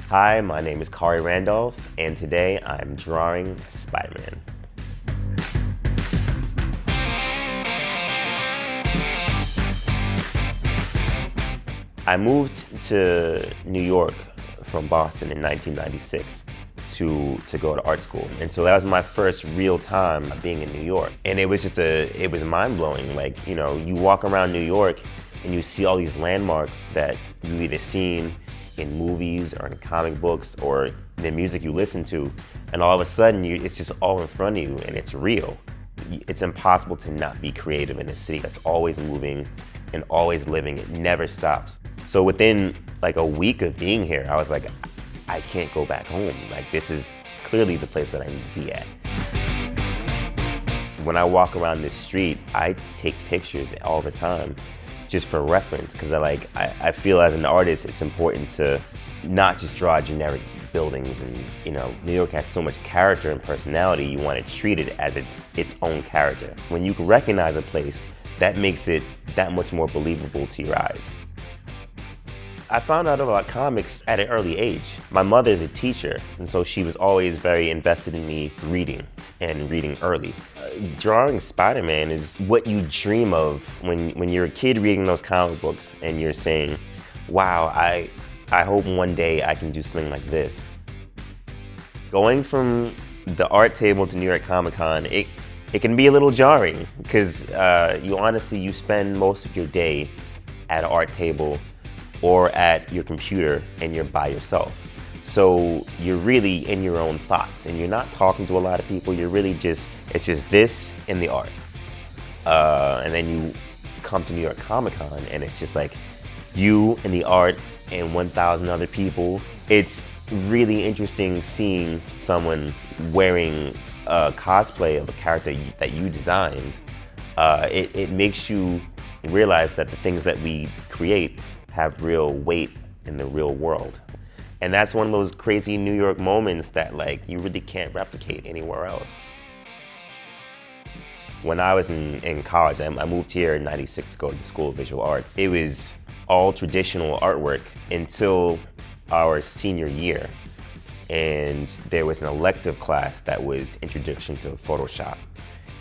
Hi, my name is Khary Randolph, and today I'm drawing Spider-Man. I moved to New York from Boston in 1996 to go to art school. And so that was my first real time being in New York. And it was just it was mind-blowing. Like, you know, you walk around New York and you see all these landmarks that you've either seen in movies or in comic books or the music you listen to, and all of a sudden it's just all in front of you and it's real. It's impossible to not be creative in a city that's always moving and always living. It never stops. So within like a week of being here, I was like, I can't go back home. Like, this is clearly the place that I need to be at. When I walk around this street, I take pictures all the time just for reference, because I feel as an artist it's important to not just draw generic buildings. And you know, New York has so much character and personality, you want to treat it as its own character. When you can recognize a place, that makes it that much more believable to your eyes. I found out about comics at an early age. My mother's a teacher, and so she was always very invested in me reading, and reading early. Drawing Spider-Man is what you dream of when you're a kid reading those comic books and you're saying, wow, I hope one day I can do something like this. Going from the art table to New York Comic Con, it can be a little jarring, because you spend most of your day at an art table or at your computer and you're by yourself. So you're really in your own thoughts and you're not talking to a lot of people. You're really it's just this and the art. And then you come to New York Comic Con and it's just like you and the art and 1,000 other people. It's really interesting seeing someone wearing a cosplay of a character that you designed. It makes you realize that the things that we create have real weight in the real world. And that's one of those crazy New York moments that you really can't replicate anywhere else. When I was in college, I moved here in '96 to go to the School of Visual Arts. It was all traditional artwork until our senior year. And there was an elective class that was Introduction to Photoshop.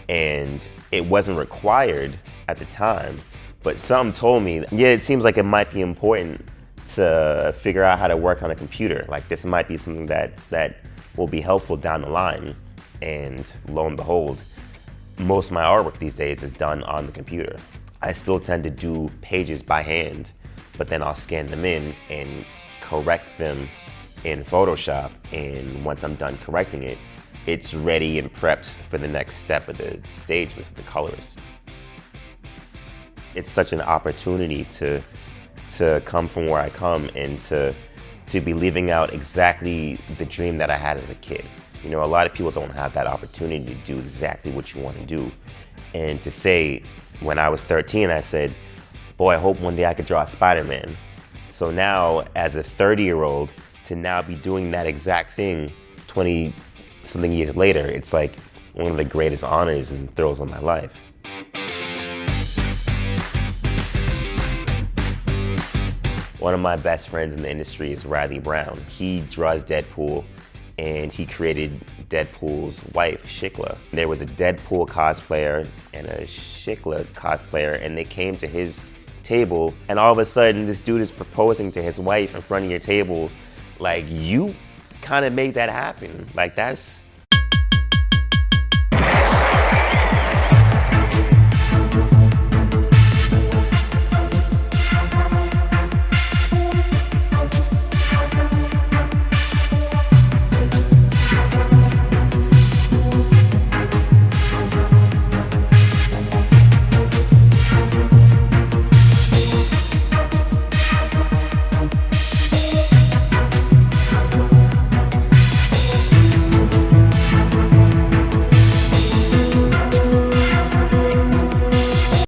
And it wasn't required at the time, but some told me, yeah, it seems like it might be important to figure out how to work on a computer. Like, this might be something that will be helpful down the line. And lo and behold, most of my artwork these days is done on the computer. I still tend to do pages by hand, but then I'll scan them in and correct them in Photoshop. And once I'm done correcting it, it's ready and prepped for the next step of the stage, which is the colorist. It's such an opportunity to come from where I come and to be living out exactly the dream that I had as a kid. You know, a lot of people don't have that opportunity to do exactly what you want to do. And to say, when I was 13, I said, boy, I hope one day I could draw Spider-Man. So now, as a 30-year-old, to now be doing that exact thing 20-something years later, it's like one of the greatest honors and thrills of my life. One of my best friends in the industry is Riley Brown. He draws Deadpool, and he created Deadpool's wife, Shikla. There was a Deadpool cosplayer and a Shikla cosplayer, and they came to his table, and all of a sudden this dude is proposing to his wife in front of your table. Like, you kind of made that happen. Like, that's